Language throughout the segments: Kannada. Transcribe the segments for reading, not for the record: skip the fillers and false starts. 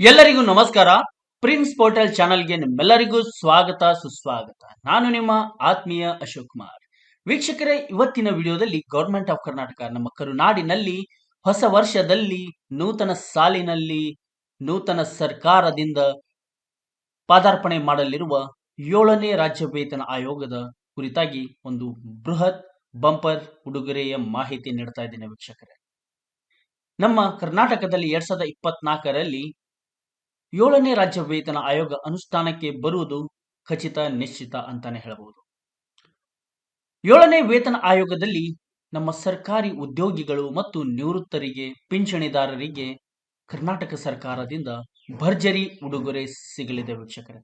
ಎಲ್ಲರಿಗೂ ನಮಸ್ಕಾರ. ಪ್ರಿನ್ಸ್ ಪೋರ್ಟಲ್ ಚಾನಲ್ಗೆ ನಿಮ್ಮೆಲ್ಲರಿಗೂ ಸ್ವಾಗತ ಸುಸ್ವಾಗತ. ನಾನು ನಿಮ್ಮ ಆತ್ಮೀಯ ಅಶೋಕ್ ಕುಮಾರ್. ವೀಕ್ಷಕರೇ, ಇವತ್ತಿನ ವಿಡಿಯೋದಲ್ಲಿ ಗವರ್ಮೆಂಟ್ ಆಫ್ ಕರ್ನಾಟಕ ನಮ್ಮ ಕರುನಾಡಿನಲ್ಲಿ ಹೊಸ ವರ್ಷದಲ್ಲಿ ನೂತನ ಸಾಲಿನಲ್ಲಿ ನೂತನ ಸರ್ಕಾರದಿಂದ ಪಾದಾರ್ಪಣೆ ಮಾಡಲಿರುವ 7ನೇ ರಾಜ್ಯ ವೇತನ ಆಯೋಗದ ಕುರಿತಾಗಿ ಒಂದು ಬೃಹತ್ ಬಂಪರ್ ಉಡುಗೊರೆಯ ಮಾಹಿತಿ ನೀಡ್ತಾ ಇದ್ದೇನೆ. ವೀಕ್ಷಕರೇ, ನಮ್ಮ ಕರ್ನಾಟಕದಲ್ಲಿ 2024ರಲ್ಲಿ 7ನೇ ರಾಜ್ಯ ವೇತನ ಆಯೋಗ ಅನುಷ್ಠಾನಕ್ಕೆ ಬರುವುದು ಖಚಿತ ನಿಶ್ಚಿತ ಅಂತಾನೆ ಹೇಳಬಹುದು. 7ನೇ ವೇತನ ಆಯೋಗದಲ್ಲಿ ನಮ್ಮ ಸರ್ಕಾರಿ ಉದ್ಯೋಗಿಗಳು ಮತ್ತು ನಿವೃತ್ತರಿಗೆ, ಪಿಂಚಣಿದಾರರಿಗೆ ಕರ್ನಾಟಕ ಸರ್ಕಾರದಿಂದ ಭರ್ಜರಿ ಉಡುಗೊರೆ ಸಿಗಲಿದೆ. ವೀಕ್ಷಕರೇ,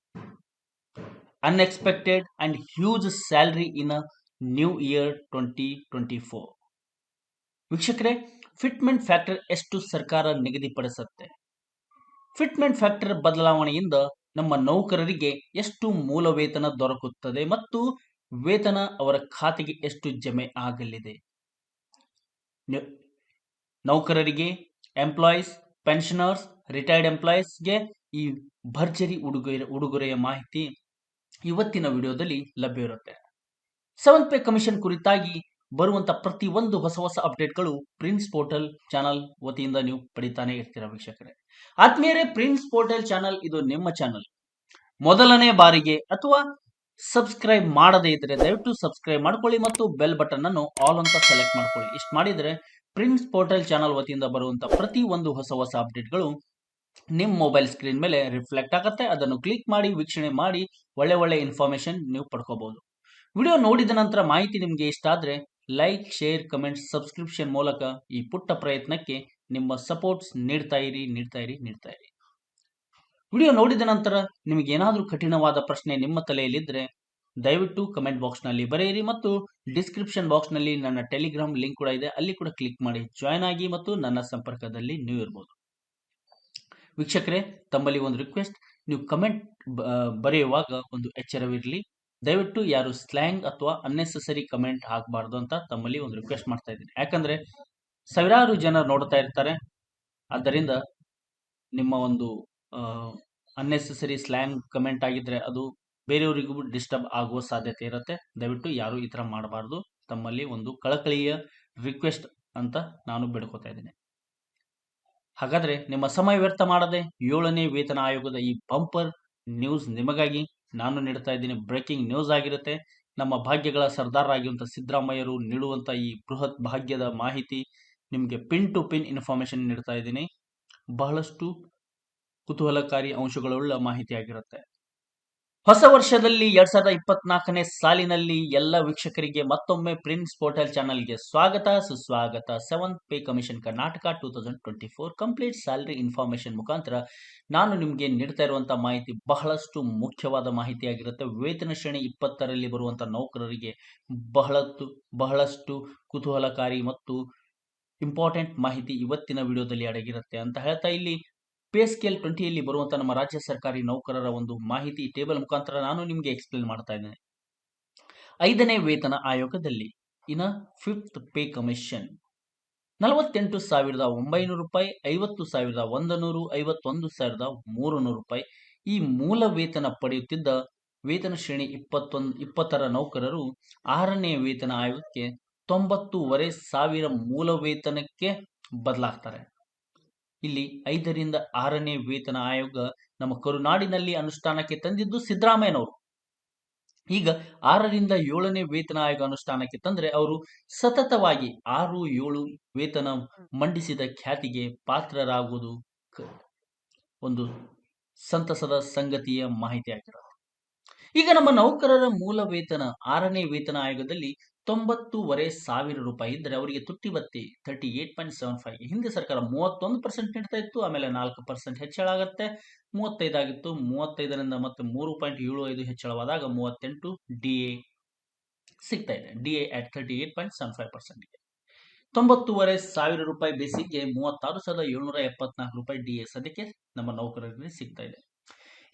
unexpected and huge salary in a new year 2024. ವೀಕ್ಷಕರೇ, ಫಿಟ್ಮೆಂಟ್ ಫ್ಯಾಕ್ಟರ್ ಎಷ್ಟು ಸರ್ಕಾರ ನಿಗದಿಪಡಿಸುತ್ತೆ? ಫಿಟ್ಮೆಂಟ್ ಫ್ಯಾಕ್ಟರ್ ಬದಲಾವಣೆಯಿಂದ ನಮ್ಮ ನೌಕರರಿಗೆ ಎಷ್ಟು ಮೂಲ ವೇತನ ದೊರಕುತ್ತದೆ ಮತ್ತು ವೇತನ ಅವರ ಖಾತೆಗೆ ಎಷ್ಟು ಜಮೆ ಆಗಲಿದೆ? ನೌಕರರಿಗೆ, ಎಂಪ್ಲಾಯೀಸ್, ಪೆನ್ಷನರ್ಸ್, ರಿಟೈರ್ಡ್ ಎಂಪ್ಲಾಯೀಸ್ಗೆ ಈ ಭರ್ಜರಿ ಉಡುಗೊರೆಯ ಮಾಹಿತಿ ಇವತ್ತಿನ ವಿಡಿಯೋದಲ್ಲಿ ಲಭ್ಯವಿರುತ್ತೆ. 7th ಪೇ ಕಮಿಷನ್ ಕುರಿತಾಗಿ ಬರುವಂತ ಪ್ರತಿ ಒಂದು ಹೊಸ ಅಪ್ಡೇಟ್ಗಳು ಪ್ರಿನ್ಸ್ ಪೋರ್ಟಲ್ ಚಾನಲ್ ವತಿಯಿಂದ ನೀವು ಪಡಿತಾನೆ ಇರ್ತೀರಾ. ವೀಕ್ಷಕರೇ, ಆತ್ಮೀಯರೇ, ಪ್ರಿನ್ಸ್ ಪೋರ್ಟಲ್ ಚಾನಲ್ ಇದು ನಿಮ್ಮ ಚಾನಲ್. ಮೊದಲನೇ ಬಾರಿಗೆ ಅಥವಾ ಸಬ್ಸ್ಕ್ರೈಬ್ ಮಾಡದೇ ಇದ್ರೆ ದಯವಿಟ್ಟು ಸಬ್ಸ್ಕ್ರೈಬ್ ಮಾಡ್ಕೊಳ್ಳಿ ಮತ್ತು ಬೆಲ್ ಬಟನ್ ಅನ್ನು ಆಲ್ ಅಂತ ಸೆಲೆಕ್ಟ್ ಮಾಡ್ಕೊಳ್ಳಿ. ಇಷ್ಟು ಮಾಡಿದ್ರೆ ಪ್ರಿನ್ಸ್ ಪೋರ್ಟಲ್ ಚಾನಲ್ ವತಿಯಿಂದ ಬರುವಂತ ಪ್ರತಿ ಒಂದು ಹೊಸ ಅಪ್ಡೇಟ್ಗಳು ನಿಮ್ಮ ಮೊಬೈಲ್ ಸ್ಕ್ರೀನ್ ಮೇಲೆ ರಿಫ್ಲೆಕ್ಟ್ ಆಗುತ್ತೆ. ಅದನ್ನು ಕ್ಲಿಕ್ ಮಾಡಿ ವೀಕ್ಷಣೆ ಮಾಡಿ ಒಳ್ಳೆ ಇನ್ಫಾರ್ಮೇಶನ್ ನೀವು ಪಡ್ಕೋಬಹುದು. ವಿಡಿಯೋ ನೋಡಿದ ನಂತರ ಮಾಹಿತಿ ನಿಮಗೆ ಇಷ್ಟ ಆದ್ರೆ ಲೈಕ್, ಶೇರ್, ಕಮೆಂಟ್, ಸಬ್ಸ್ಕ್ರಿಪ್ಷನ್ ಮೂಲಕ ಈ ಪುಟ್ಟ ಪ್ರಯತ್ನಕ್ಕೆ ನಿಮ್ಮ ಸಪೋರ್ಟ್ಸ್ ನೀಡ್ತಾ ಇರಿ. ವಿಡಿಯೋ ನೋಡಿದ ನಂತರ ನಿಮಗೆ ಏನಾದರೂ ಕಠಿಣವಾದ ಪ್ರಶ್ನೆ ನಿಮ್ಮ ತಲೆಯಲ್ಲಿದ್ದರೆ ದಯವಿಟ್ಟು ಕಮೆಂಟ್ ಬಾಕ್ಸ್ ನಲ್ಲಿ ಬರೆಯಿರಿ ಮತ್ತು ಡಿಸ್ಕ್ರಿಪ್ಷನ್ ಬಾಕ್ಸ್ ನಲ್ಲಿ ನನ್ನ ಟೆಲಿಗ್ರಾಮ್ ಲಿಂಕ್ ಕೂಡ ಇದೆ, ಅಲ್ಲಿ ಕೂಡ ಕ್ಲಿಕ್ ಮಾಡಿ ಜಾಯ್ನ್ ಆಗಿ ಮತ್ತು ನನ್ನ ಸಂಪರ್ಕದಲ್ಲಿ ನೀವು ಇರಬಹುದು. ವೀಕ್ಷಕರೇ, ತಮ್ಮಲ್ಲಿ ಒಂದು ರಿಕ್ವೆಸ್ಟ್, ನೀವು ಕಮೆಂಟ್ ಬರೆಯುವಾಗ ಒಂದು ಎಚ್ಚರವಿರಲಿ. ದಯವಿಟ್ಟು ಯಾರು ಸ್ಲ್ಯಾಂಗ್ ಅಥವಾ ಅನ್ನೆಸೆಸರಿ ಕಮೆಂಟ್ ಹಾಕಬಾರ್ದು ಅಂತ ತಮ್ಮಲ್ಲಿ ಒಂದು ರಿಕ್ವೆಸ್ಟ್ ಮಾಡ್ತಾ ಇದ್ದೀನಿ. ಯಾಕಂದ್ರೆ ಸಾವಿರಾರು ಜನ ನೋಡ್ತಾ ಇರ್ತಾರೆ. ಆದ್ದರಿಂದ ನಿಮ್ಮ ಒಂದು ಅನ್ನೆಸೆಸರಿ ಸ್ಲ್ಯಾಂಗ್ ಕಮೆಂಟ್ ಆಗಿದ್ರೆ ಅದು ಬೇರೆಯವರಿಗೂ ಡಿಸ್ಟರ್ಬ್ ಆಗುವ ಸಾಧ್ಯತೆ ಇರುತ್ತೆ. ದಯವಿಟ್ಟು ಯಾರು ಈ ತರ ಮಾಡಬಾರ್ದು. ತಮ್ಮಲ್ಲಿ ಒಂದು ಕಳಕಳಿಯ ರಿಕ್ವೆಸ್ಟ್ ಅಂತ ನಾನು ಬೇಡ್ಕೋತಾ ಇದ್ದೀನಿ. ಹಾಗಾದ್ರೆ ನಿಮ್ಮ ಸಮಯ ವ್ಯರ್ಥ ಮಾಡದೆ 7ನೇ ವೇತನ ಆಯೋಗದ ಈ ಬಂಪರ್ ನ್ಯೂಸ್ ನಿಮಗಾಗಿ ನಾನು ನೀಡ್ತಾ ಇದ್ದೀನಿ. ಬ್ರೇಕಿಂಗ್ ನ್ಯೂಸ್ ಆಗಿರುತ್ತೆ. ನಮ್ಮ ಭಾಗ್ಯಗಳ ಸರ್ದಾರ್ ಆಗಿರುವಂತಹ ಸಿದ್ದರಾಮಯ್ಯರು ನೀಡುವಂತ ಈ ಬೃಹತ್ ಭಾಗ್ಯದ ಮಾಹಿತಿ ನಿಮಗೆ ಪಿನ್ ಟು ಪಿನ್ ಇನ್ಫಾರ್ಮೇಶನ್ ನೀಡ್ತಾ ಇದ್ದೀನಿ. ಬಹಳಷ್ಟು ಕುತೂಹಲಕಾರಿ ಅಂಶಗಳುಳ್ಳ ಮಾಹಿತಿ ಆಗಿರುತ್ತೆ. ಹೊಸ ವರ್ಷದಲ್ಲಿ 2024ನೇ ಸಾಲಿನಲ್ಲಿ ಎಲ್ಲ ವೀಕ್ಷಕರಿಗೆ ಮತ್ತೊಮ್ಮೆ ಪ್ರಿನ್ಸ್ ಪೋರ್ಟಲ್ ಚಾನಲ್ಗೆ ಸ್ವಾಗತ ಸುಸ್ವಾಗತ. 7th pay commission Karnataka 2024 complete salary information ಮುಖಾಂತರ ನಾನು ನಿಮಗೆ ನೀಡ್ತಾ ಇರುವಂತಹ ಮಾಹಿತಿ ಬಹಳಷ್ಟು ಮುಖ್ಯವಾದ ಮಾಹಿತಿ ಆಗಿರುತ್ತೆ. ವೇತನ ಶ್ರೇಣಿ 20ರಲ್ಲಿ ಬರುವಂತಹ ನೌಕರರಿಗೆ ಬಹಳಷ್ಟು ಕುತೂಹಲಕಾರಿ ಮತ್ತು ಇಂಪಾರ್ಟೆಂಟ್ ಮಾಹಿತಿ ಇವತ್ತಿನ ವಿಡಿಯೋದಲ್ಲಿ ಅಡಗಿರುತ್ತೆ ಅಂತ ಹೇಳ್ತಾ, ಇಲ್ಲಿ ಪೇ ಸ್ಕೇಲ್ 20ಯಲ್ಲಿ ಬರುವಂತಹ ನಮ್ಮ ರಾಜ್ಯ ಸರ್ಕಾರಿ ನೌಕರರ ಒಂದು ಮಾಹಿತಿ ಟೇಬಲ್ ಮುಖಾಂತರ ನಾನು ನಿಮಗೆ ಎಕ್ಸ್ಪ್ಲೇನ್ ಮಾಡ್ತಾ ಇದ್ದೇನೆ. 5ನೇ ವೇತನ ಆಯೋಗದಲ್ಲಿ ಇನ್ 5th ಪೇ ಕಮಿಷನ್ 48,900 ರೂಪಾಯಿ, 50,100, 51,300 ರೂಪಾಯಿ ಈ ಮೂಲ ವೇತನ ಪಡೆಯುತ್ತಿದ್ದ ವೇತನ ಶ್ರೇಣಿ 20ರ ನೌಕರರು 6ನೇ ವೇತನ ಆಯೋಗಕ್ಕೆ 90,500 ಮೂಲ ವೇತನಕ್ಕೆ ಬದಲಾಗ್ತಾರೆ. ಇಲ್ಲಿ 5ರಿಂದ 6ನೇ ವೇತನ ಆಯೋಗ ನಮ್ಮ ಕರುನಾಡಿನಲ್ಲಿ ಅನುಷ್ಠಾನಕ್ಕೆ ತಂದಿದ್ದು ಸಿದ್ದರಾಮಯ್ಯನವರು. ಈಗ 6ರಿಂದ 7ನೇ ವೇತನ ಆಯೋಗ ಅನುಷ್ಠಾನಕ್ಕೆ ತಂದ್ರೆ ಅವರು ಸತತವಾಗಿ 6-7 ವೇತನ ಮಂಡಿಸಿದ ಖ್ಯಾತಿಗೆ ಪಾತ್ರರಾಗುವುದು ಒಂದು ಸಂತಸದ ಸಂಗತಿಯ ಮಾಹಿತಿ ಆಗಿರುತ್ತೆ. ಈಗ ನಮ್ಮ ನೌಕರರ ಮೂಲ ವೇತನ 6ನೇ ವೇತನ ಆಯೋಗದಲ್ಲಿ 90,500 ರೂಪಾಯಿ ಇದ್ರೆ ಅವರಿಗೆ ತುಟ್ಟಿ ಭತ್ಯೆ 38.75. ಹಿಂದೆ ಸರ್ಕಾರ 31% ನೀಡ್ತಾ ಇತ್ತು, ಆಮೇಲೆ 4% ಹೆಚ್ಚಳ ಆಗುತ್ತೆ. 35 ಆಗಿತ್ತು, 35ರಿಂದ ಮತ್ತೆ 3.75 ಹೆಚ್ಚಳವಾದಾಗ 38 DA ಸಿಗ್ತಾ ಇದೆ. DA at 38.75%. 90,500 ರೂಪಾಯಿ ಬೇಸಿಕ್ಗೆ 36,774 ರೂಪಾಯಿ DA ಸದ್ಯಕ್ಕೆ ನಮ್ಮ ನೌಕರರಿಗೆ ಸಿಗ್ತಾ ಇದೆ.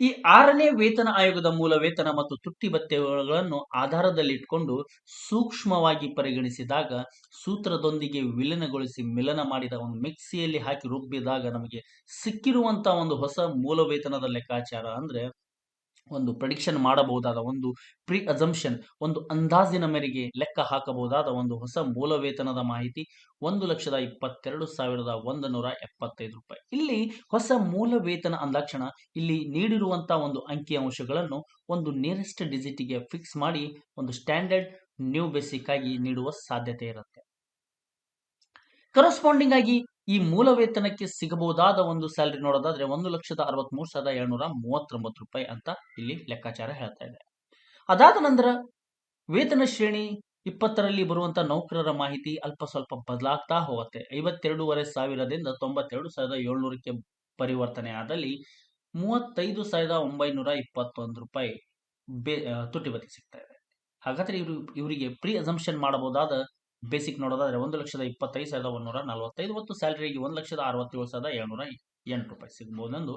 ಈ 6ನೇ ವೇತನ ಆಯೋಗದ ಮೂಲ ವೇತನ ಮತ್ತು ತುಟ್ಟಿ ಭತ್ಯೆಗಳನ್ನು ಆಧಾರದಲ್ಲಿಟ್ಟುಕೊಂಡು ಸೂಕ್ಷ್ಮವಾಗಿ ಪರಿಗಣಿಸಿದಾಗ ಸೂತ್ರದೊಂದಿಗೆ ವಿಲೀನಗೊಳಿಸಿ ಮಿಲನ ಮಾಡಿದ ಒಂದು ಮಿಕ್ಸಿಯಲ್ಲಿ ಹಾಕಿ ರುಬ್ಬಿದಾಗ ನಮಗೆ ಸಿಕ್ಕಿರುವಂತ ಒಂದು ಹೊಸ ಮೂಲ ವೇತನದ ಲೆಕ್ಕಾಚಾರ ಅಂದ್ರೆ ಒಂದು ಪ್ರೆಡಿಕ್ಷನ್ ಮಾಡಬಹುದಾದ ಒಂದು ಪ್ರೀ ಅಸಂಪ್ಷನ್ ಒಂದು ಅಂದಾಜಿನ ಮೇರೆಗೆ ಲೆಕ್ಕ ಹಾಕಬಹುದಾದ ಒಂದು ಹೊಸ ಮೂಲ ವೇತನದ ಮಾಹಿತಿ 1,22,175 ರೂಪಾಯಿ. ಇಲ್ಲಿ ಹೊಸ ಮೂಲ ವೇತನ ಅಂದಾಕ್ಷಣ ಇಲ್ಲಿ ನೀಡಿರುವಂತಹ ಒಂದು ಅಂಕಿ ಅಂಶಗಳನ್ನು ಒಂದು ನಿಯರೆಸ್ಟ್ ಡಿಜಿಟ್ಗೆ ಫಿಕ್ಸ್ ಮಾಡಿ ಒಂದು ಸ್ಟ್ಯಾಂಡರ್ಡ್ ನ್ಯೂ ಬೇಸಿಕ್ ಆಗಿ ನೀಡುವ ಸಾಧ್ಯತೆ ಇರುತ್ತೆ. ಕರೆಸ್ಪಾಂಡಿಂಗ್ ಆಗಿ ಈ ಮೂಲ ವೇತನಕ್ಕೆ ಸಿಗಬಹುದಾದ ಒಂದು ಸ್ಯಾಲರಿ ನೋಡೋದಾದ್ರೆ 1,63,739 ರೂಪಾಯಿ ಅಂತ ಇಲ್ಲಿ ಲೆಕ್ಕಾಚಾರ ಹೇಳ್ತಾ ಇದೆ. ಅದಾದ ನಂತರ ವೇತನ ಶ್ರೇಣಿ 20ರಲ್ಲಿ ಬರುವಂತಹ ನೌಕರರ ಮಾಹಿತಿ ಅಲ್ಪ ಸ್ವಲ್ಪ ಬದಲಾಗ್ತಾ ಹೋಗುತ್ತೆ. 52,500ದಿಂದ 92,700ಕ್ಕೆ ಪರಿವರ್ತನೆ ಆದಲ್ಲಿ 35,921 ರೂಪಾಯಿ ತುಟ್ಟಿ ಭತ್ಯೆ ಸಿಗ್ತಾ ಇದೆ. ಹಾಗಾದ್ರೆ ಇವರಿಗೆ ಪ್ರೀ ಅಸಂಪ್ಷನ್ ಮಾಡಬಹುದಾದ ಬೇಸಿಕ್ ನೋಡೋದಾದ್ರೆ 1,25,145 ಮತ್ತು ಸ್ಯಾಲರಿಗೆ 1,67,708 ರೂಪಾಯಿ ಸಿಗಬಹುದೆಂದು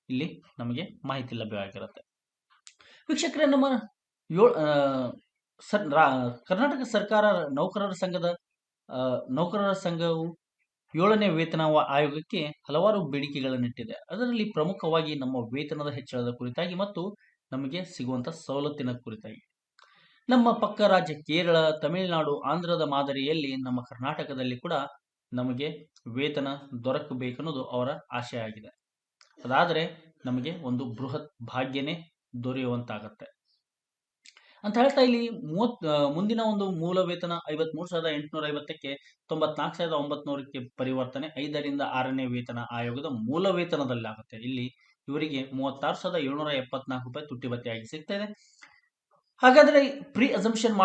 ಇಲ್ಲಿ ನಮಗೆ ಮಾಹಿತಿ ಲಭ್ಯವಾಗಿರುತ್ತೆ. ವೀಕ್ಷಕರೇ, ನಮ್ಮ ಕರ್ನಾಟಕ ಸರ್ಕಾರ ನೌಕರರ ಸಂಘವು 7ನೇ ವೇತನ ಆಯೋಗಕ್ಕೆ ಹಲವಾರು ಬೇಡಿಕೆಗಳನ್ನಿಟ್ಟಿದೆ. ಅದರಲ್ಲಿ ಪ್ರಮುಖವಾಗಿ ನಮ್ಮ ವೇತನದ ಹೆಚ್ಚಳದ ಕುರಿತಾಗಿ ಮತ್ತು ನಮಗೆ ಸಿಗುವಂತ ಸವಲತ್ತಿನ ಕುರಿತಾಗಿ. ನಮ್ಮ ಪಕ್ಕ ರಾಜ್ಯ ಕೇರಳ, ತಮಿಳುನಾಡು, ಆಂಧ್ರದ ಮಾದರಿಯಲ್ಲಿ ನಮ್ಮ ಕರ್ನಾಟಕದಲ್ಲಿ ಕೂಡ ನಮಗೆ ವೇತನ ದೊರಕಬೇಕನ್ನೋದು ಅವರ ಆಶಯ ಆಗಿದೆ. ಅದಾದರೆ ನಮಗೆ ಒಂದು ಬೃಹತ್ ಭಾಗ್ಯನೇ ದೊರೆಯುವಂತಾಗತ್ತೆ ಅಂತ ಹೇಳ್ತಾ ಇಲ್ಲಿ ಮುಂದಿನ ಒಂದು ಮೂಲ ವೇತನ 53,850ಕ್ಕೆ 94,900ಕ್ಕೆ ಪರಿವರ್ತನೆ 5ರಿಂದ 6ನೇ ವೇತನ ಆಯೋಗದ ಮೂಲ ವೇತನದಲ್ಲಾಗುತ್ತೆ. ಇಲ್ಲಿ ಇವರಿಗೆ 36,774 ರೂಪಾಯಿ ತುಟ್ಟಿ ಭತ್ಯೆಯಾಗಿ ಸಿಗ್ತಾ ಇದೆ. ಹಾಗಾದ್ರೆ ಪ್ರೀ ಅಸಂಪ್ಷನ್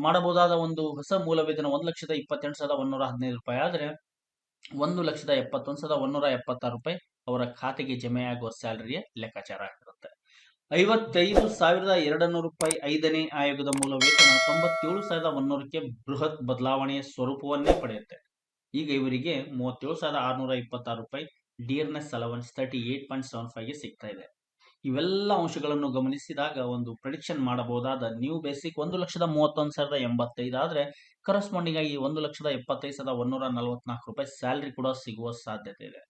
ಮಾಡಬಹುದಾದ ಒಂದು ಹೊಸ ಮೂಲ ವೇತನ 1,28,115 ರೂಪಾಯಿ ಆದ್ರೆ 1,71,176 ರೂಪಾಯಿ ಅವರ ಖಾತೆಗೆ ಜಮೆಯಾಗುವ ಸ್ಯಾಲರಿಯ ಲೆಕ್ಕಾಚಾರ ಆಗಿರುತ್ತೆ. 55,200 ರೂಪಾಯಿ 5ನೇ ಆಯೋಗದ ಮೂಲ ವೇತನ 97,100ಕ್ಕೆ ಬೃಹತ್ ಬದಲಾವಣೆಯ ಸ್ವರೂಪವನ್ನೇ ಪಡೆಯುತ್ತೆ. ಈಗ ಇವರಿಗೆ 37,626 ರೂಪಾಯಿ ಡಿಯರ್ನೆಸ್ ಅಲವನ್ಸ್ 38.75ಗೆ ಸಿಗ್ತಾ ಇದೆ. ಇವೆಲ್ಲ ಅಂಶಗಳನ್ನು ಗಮನಿಸಿದಾಗ ಒಂದು ಪ್ರೆಡಿಕ್ಷನ್ ಮಾಡಬಹುದಾದ ನ್ಯೂ ಬೇಸಿಕ್ 1,31,085 ಆದ್ರೆ ಕರೆಸ್ಪಾಂಡಿಂಗ್ ಆಗಿ 1,75,144 ರೂಪಾಯಿ ಸ್ಯಾಲರಿ ಕೂಡ ಸಿಗುವ ಸಾಧ್ಯತೆ ಇದೆ.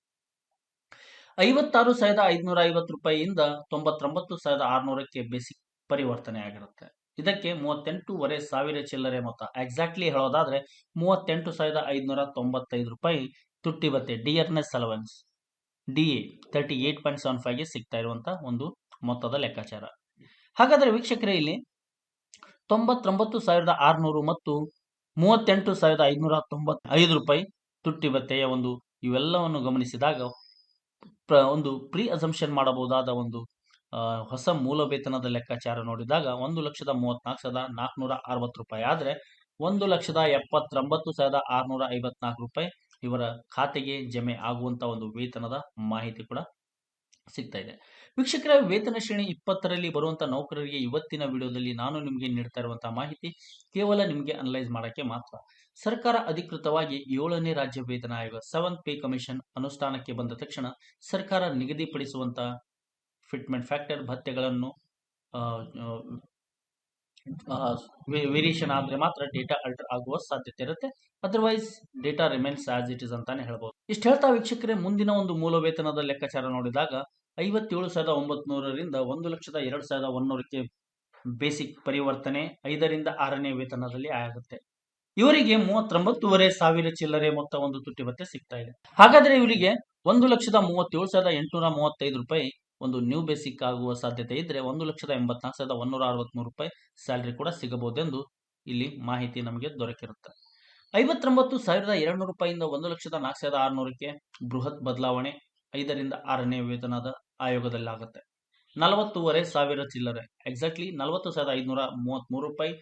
56,550 ರೂಪಾಯಿಯಿಂದ 99,600ಕ್ಕೆ ಬೇಸಿಕ್ ಪರಿವರ್ತನೆ ಆಗಿರುತ್ತೆ. ಇದಕ್ಕೆ 38,500 ಚಿಲ್ಲರೆ ಮೊತ್ತ, ಎಕ್ಸಾಕ್ಟ್ಲಿ ಹೇಳೋದಾದ್ರೆ 38,595 ರೂಪಾಯಿ ತುಟ್ಟಿ ಭತ್ಯೆ ಡಿಯರ್ನೆಸ್ ಅಲವನ್ಸ್ DA 38.75ಗೆ ಸಿಗ್ತಾ ಇರುವಂತ ಒಂದು ಮೊತ್ತದ ಲೆಕ್ಕಾಚಾರ. ಹಾಗಾದ್ರೆ ವೀಕ್ಷಕರೇ, ಇಲ್ಲಿ 99,600 ಮತ್ತು 38,595 ರೂಪಾಯಿ ತುಟ್ಟಿ ಭತ್ಯೆಯ ಒಂದು ಇವೆಲ್ಲವನ್ನು ಗಮನಿಸಿದಾಗ ಒಂದು ಪ್ರೀ ಅಸಂಪ್ಷನ್ ಮಾಡಬಹುದಾದ ಒಂದು ಹೊಸ ಮೂಲ ವೇತನದ ಲೆಕ್ಕಾಚಾರ ನೋಡಿದಾಗ 1,34,460 ರೂಪಾಯಿ ಆದ್ರೆ 1,79,654 ರೂಪಾಯಿ ಇವರ ಖಾತೆಗೆ ಜಮೆ ಆಗುವಂತ ಒಂದು ವೇತನದ ಮಾಹಿತಿ ಕೂಡ ಸಿಗ್ತಾ ಇದೆ. ವೀಕ್ಷಕರ, ವೇತನ ಶ್ರೇಣಿ 20ರಲ್ಲಿ ಬರುವಂತಹ ನೌಕರರಿಗೆ ಇವತ್ತಿನ ವಿಡಿಯೋದಲ್ಲಿ ನಾನು ನಿಮಗೆ ನೀಡ್ತಾ ಇರುವಂತಹ ಮಾಹಿತಿ ಕೇವಲ ನಿಮಗೆ ಅನಲೈಸ್ ಮಾಡಕ್ಕೆ ಮಾತ್ರ. ಸರ್ಕಾರ ಅಧಿಕೃತವಾಗಿ 7ನೇ ರಾಜ್ಯ ವೇತನ ಆಯೋಗ 7th ಪೇ ಕಮಿಷನ್ ಅನುಷ್ಠಾನಕ್ಕೆ ಬಂದ ತಕ್ಷಣ ಸರ್ಕಾರ ನಿಗದಿಪಡಿಸುವಂತಹ ಫಿಟ್ಮೆಂಟ್ ಫ್ಯಾಕ್ಟರ್ ಭತ್ಯೆಗಳನ್ನು ವೇರಿಯೇಷನ್ ಆದ್ರೆ ಮಾತ್ರ ಡೇಟಾ ಅಲ್ಟರ್ ಆಗುವ ಸಾಧ್ಯತೆ ಇರುತ್ತೆ. Otherwise data remains as it is ಅಂತಾನೆ ಹೇಳ್ಬೋದು. ಇಷ್ಟು ಹೇಳ್ತಾ ವೀಕ್ಷಕರೇ, ಮುಂದಿನ ಒಂದು ಮೂಲ ವೇತನದ ಲೆಕ್ಕಾಚಾರ ನೋಡಿದಾಗ 57,900ರಿಂದ 1,02,100ಕ್ಕೆ ಬೇಸಿಕ್ ಪರಿವರ್ತನೆ 5ರಿಂದ 6ನೇ ವೇತನದಲ್ಲಿ ಆಗುತ್ತೆ. ಇವರಿಗೆ 39,500 ಚಿಲ್ಲರೆ ಮೊತ್ತ ಒಂದು ತುಟ್ಟಿ ಭತ್ಯೆ ಸಿಗ್ತಾ ಇದೆ. ಹಾಗಾದ್ರೆ ಇವರಿಗೆ 1,37,835 ರೂಪಾಯಿ ಒಂದು ನ್ಯೂ ಬೇಸಿಕ್ ಆಗುವ ಸಾಧ್ಯತೆ ಇದ್ರೆ 1,84,163 ರೂಪಾಯಿ ಸ್ಯಾಲರಿ ಕೂಡ ಸಿಗಬಹುದೆಂದು ಇಲ್ಲಿ ಮಾಹಿತಿ ನಮಗೆ ದೊರಕಿರುತ್ತೆ. 59,200 ರೂಪಾಯಿಯಿಂದ 1,04,600ಕ್ಕೆ ಬೃಹತ್ ಬದಲಾವಣೆ 5ರಿಂದ 6ನೇ ವೇತನದ ಆಯೋಗದಲ್ಲಾಗುತ್ತೆ. 40,500 ಚಿಲ್ಲರೆ, ಎಕ್ಸಾಕ್ಟ್ಲಿ 40,533 ರೂಪಾಯಿ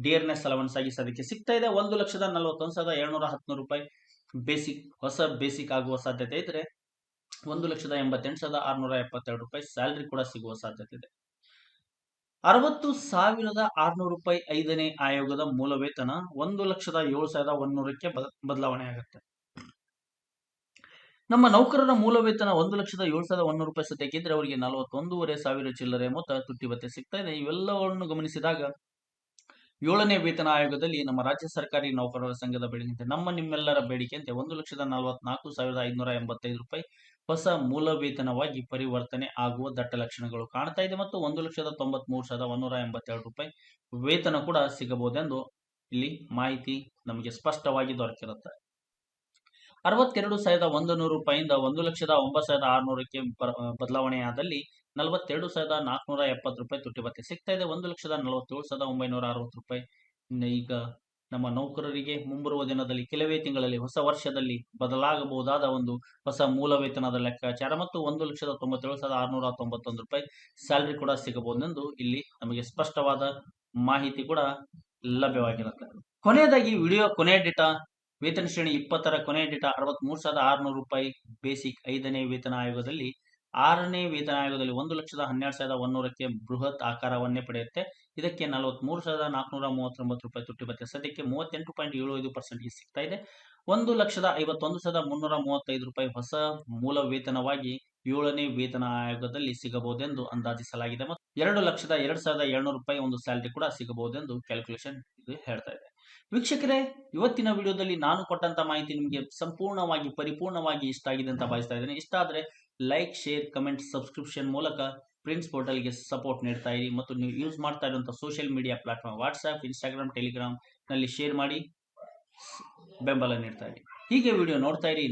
ಡಿಯರ್ನೆಸ್ ಅಲವನ್ಸ್ ಆಗಿ ಸದ್ಯಕ್ಕೆ ಸಿಗ್ತಾ ಇದೆ. 1,41,710 ರೂಪಾಯಿ ಬೇಸಿಕ್ ಹೊಸ ಬೇಸಿಕ್ ಆಗುವ ಸಾಧ್ಯತೆ ಇದ್ರೆ 1,88,672 ರೂಪಾಯಿ ಸ್ಯಾಲರಿ ಕೂಡ ಸಿಗುವ ಸಾಧ್ಯತೆ ಇದೆ. 60,600 ರೂಪಾಯಿ 5ನೇ ಆಯೋಗದ ಮೂಲ ವೇತನ 1,07,100ಕ್ಕೆ ಬದಲಾವಣೆ ಆಗುತ್ತೆ. ನಮ್ಮ ನೌಕರರ ಮೂಲ ವೇತನ 1,07,100 ರೂಪಾಯಿ ಸದ್ಯಕ್ಕಿದ್ರೆ ಅವರಿಗೆ 41,500 ಚಿಲ್ಲರೆ ಮೊತ್ತ ತುಟ್ಟಿ ಭತ್ಯೆ ಸಿಗ್ತಾ ಇದೆ. ಇವೆಲ್ಲವನ್ನು ಗಮನಿಸಿದಾಗ 7ನೇ ವೇತನ ಆಯೋಗದಲ್ಲಿ ನಮ್ಮ ರಾಜ್ಯ ಸರ್ಕಾರಿ ನೌಕರರ ಸಂಘದ ಬೇಡಿಕೆ ನಮ್ಮ ನಿಮ್ಮೆಲ್ಲರ ಬೇಡಿಕೆಯಂತೆ 1,44,585 ರೂಪಾಯಿ ಹೊಸ ಮೂಲ ವೇತನವಾಗಿ ಪರಿವರ್ತನೆ ಆಗುವ ದಟ್ಟ ಲಕ್ಷಣಗಳು ಕಾಣ್ತಾ ಇದೆ ಮತ್ತು 1,93,182 ರೂಪಾಯಿ ವೇತನ ಕೂಡ ಸಿಗಬಹುದೆಂದು ಇಲ್ಲಿ ಮಾಹಿತಿ ನಮಗೆ ಸ್ಪಷ್ಟವಾಗಿ ದೊರಕಿರುತ್ತೆ. 62,100 ರೂಪಾಯಿಂದ 1,09,600ಕ್ಕೆ ಬದಲಾವಣೆಯಾದಲ್ಲಿ 42,470 ರೂಪಾಯಿ ತುಟ್ಟಿ ಭತ್ಯೆ ಸಿಗ್ತಾ ಇದೆ. 1,47,960 ರೂಪಾಯಿ ಈಗ ನಮ್ಮ ನೌಕರರಿಗೆ ಮುಂಬರುವ ದಿನದಲ್ಲಿ ಕೆಲವೇ ತಿಂಗಳಲ್ಲಿ ಹೊಸ ವರ್ಷದಲ್ಲಿ ಬದಲಾಗಬಹುದಾದ ಒಂದು ಹೊಸ ಮೂಲ ವೇತನದ ಲೆಕ್ಕಾಚಾರ ಮತ್ತು 1,97,691 ರೂಪಾಯಿ ಸ್ಯಾಲರಿ ಕೂಡ ಸಿಗಬಹುದೆಂದು ಇಲ್ಲಿ ನಮಗೆ ಸ್ಪಷ್ಟವಾದ ಮಾಹಿತಿ ಕೂಡ ಲಭ್ಯವಾಗಿರುತ್ತೆ. ಕೊನೆಯದಾಗಿ ವಿಡಿಯೋ ಕೊನೆಯ ಡೇಟಾ ವೇತನ ಶ್ರೇಣಿ 20ರ ಕೊನೆಯ ಡೇಟಾ 63,600 ರೂಪಾಯಿ ಬೇಸಿಕ್ 5ನೇ ವೇತನ ಆಯೋಗದಲ್ಲಿ. 6ನೇ ವೇತನ ಆಯೋಗದಲ್ಲಿ 1,12,100ಕ್ಕೆ ಬೃಹತ್ ಆಕಾರವನ್ನೇ ಪಡೆಯುತ್ತೆ. ಇದಕ್ಕೆ 43,439 ರೂಪಾಯಿ ತುಟ್ಟಿ ಭತ್ಯೆ ಸದ್ಯಕ್ಕೆ 38.75% ಸಿಗ್ತಾ ಇದೆ. 1,51,335 ರೂಪಾಯಿ ಹೊಸ ಮೂಲ ವೇತನವಾಗಿ 7ನೇ ವೇತನ ಆಯೋಗದಲ್ಲಿ ಸಿಗಬಹುದೆಂದು ಅಂದಾಜಿಸಲಾಗಿದೆ ಮತ್ತು 2,02,700 ರೂಪಾಯಿ ಒಂದು ಸ್ಯಾಲರಿ ಕೂಡ ಸಿಗಬಹುದೆಂದು ಕ್ಯಾಲ್ಕುಲೇಷನ್ ಇದು ಹೇಳ್ತಾ ಇದೆ. ವೀಕ್ಷಕರೇ, ಇವತ್ತಿನ ವಿಡಿಯೋದಲ್ಲಿ ನಾನು ಕೊಟ್ಟಂತ ಮಾಹಿತಿ ನಿಮಗೆ ಸಂಪೂರ್ಣವಾಗಿ ಪರಿಪೂರ್ಣವಾಗಿ ಇಷ್ಟ ಆಗಿದೆ ಅಂತ ಭಾವಿಸ್ತಾ ಇದ್ದೇನೆ. ಇಷ್ಟ ಆದರೆ ಲೈಕ್, ಶೇರ್, ಕಮೆಂಟ್, ಸಬ್ಸ್ಕ್ರಿಪ್ಷನ್ ಮೂಲಕ ಪ್ರಿನ್ಸ್ ಪೋರ್ಟಲ್ಗೆ ಸಪೋರ್ಟ್ ನೀಡ್ತಾ ಇರಿ ಮತ್ತು ನೀವು ಯೂಸ್ ಮಾಡ್ತಾ ಇರುವಂತಹ social media platform WhatsApp, Instagram, Telegram ನಲ್ಲಿ ಶೇರ್ ಮಾಡಿ ಬೆಂಬಲ ನೀಡ್ತಾ ಇರಿ. ಹೀಗೆ ವಿಡಿಯೋ ನೋಡ್ತಾ ಇರಿ,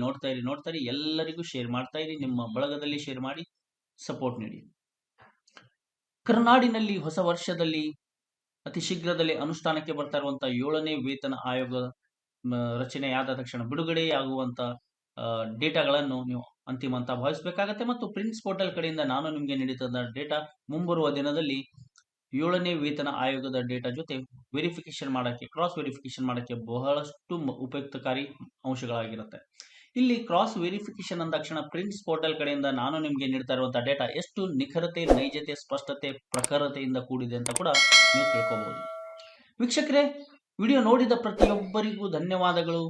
ಎಲ್ಲರಿಗೂ ಶೇರ್ ಮಾಡ್ತಾ ಇರಿ, ನಿಮ್ಮ ಬಳಗದಲ್ಲಿ ಶೇರ್ ಮಾಡಿ ಸಪೋರ್ಟ್ ನೀಡಿ. ಕರ್ನಾಡಿನಲ್ಲಿ ಹೊಸ ವರ್ಷದಲ್ಲಿ ಅತಿ ಶೀಘ್ರದಲ್ಲಿ ಅನುಷ್ಠಾನಕ್ಕೆ ಬರ್ತಾ ಇರುವಂತಹ 7ನೇ ವೇತನ ಆಯೋಗ ರಚನೆಯಾದ ತಕ್ಷಣ ಬಿಡುಗಡೆಯಾಗುವಂತ ಡೇಟಾಗಳನ್ನು ನೀವು ಅಂತಿಮ ಅಂತ ಭಾವಿಸಬೇಕಾಗತ್ತೆ ಮತ್ತು ಪ್ರಿನ್ಸ್ ಪೋರ್ಟಲ್ ಕಡೆಯಿಂದ ನಾನು ನಿಮಗೆ ನೀಡಿದ ಡೇಟಾ ಮುಂಬರುವ ದಿನದಲ್ಲಿ 7ನೇ ವೇತನ ಆಯೋಗದ ಡೇಟಾ ಜೊತೆ ವೆರಿಫಿಕೇಶನ್ ಮಾಡಕ್ಕೆ, ಕ್ರಾಸ್ ವೆರಿಫಿಕೇಶನ್ ಮಾಡಕ್ಕೆ ಬಹಳಷ್ಟು ಉಪಯುಕ್ತಕಾರಿ ಅಂಶಗಳಾಗಿರುತ್ತೆ. ಇಲ್ಲಿ ಕ್ರಾಸ್ ವೆರಿಫಿಕೇಶನ್ ಅಂದ ತಕ್ಷಣ ಪ್ರಿನ್ಸ್ ಪೋರ್ಟಲ್ ಕಡೆಯಿಂದ ನಾನು ನಿಮಗೆ ನೀಡ್ತಾ ಇರುವಂತಹ ಡೇಟಾ ಎಷ್ಟು ನಿಖರತೆ, ನೈಜತೆ, ಸ್ಪಷ್ಟತೆ, ಪ್ರಖರತೆಯಿಂದ ಕೂಡಿದೆ ಅಂತ ಕೂಡ ನೀವು ತಿಳ್ಕೋಬಹುದು. ವೀಕ್ಷಕರೇ, ವಿಡಿಯೋ ನೋಡಿದ ಪ್ರತಿಯೊಬ್ಬರಿಗೂ ಧನ್ಯವಾದಗಳು.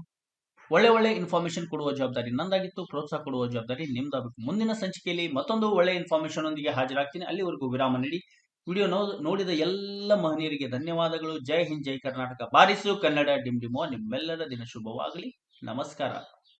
ಒಳ್ಳೆ ಇನ್ಫಾರ್ಮೇಶನ್ ಕೊಡುವ ಜವಾಬ್ದಾರಿ ನಂದಾಗಿತ್ತು, ಪ್ರೋತ್ಸಾಹ ಕೊಡುವ ಜವಾಬ್ದಾರಿ ನಿಮ್ದಾಗಬೇಕು. ಮುಂದಿನ ಸಂಚಿಕೆಯಲ್ಲಿ ಮತ್ತೊಂದು ಒಳ್ಳೆ ಇನ್ಫಾರ್ಮೇಶನ್ ಒಂದಿಗೆ ಹಾಜರಾಗ್ತೀನಿ. ಅಲ್ಲಿವರೆಗೂ ವಿರಾಮ ನೀಡಿ. ವಿಡಿಯೋ ನೋಡಿದ ಎಲ್ಲ ಮಹನೀಯರಿಗೆ ಧನ್ಯವಾದಗಳು. ಜೈ ಹಿಂದ್, ಜೈ ಕರ್ನಾಟಕ. ಬಾರಿಸು ಕನ್ನಡ ಡಿಂಡಿಮೋ. ನಿಮ್ಮೆಲ್ಲರ ದಿನ ಶುಭವಾಗಲಿ. ನಮಸ್ಕಾರ.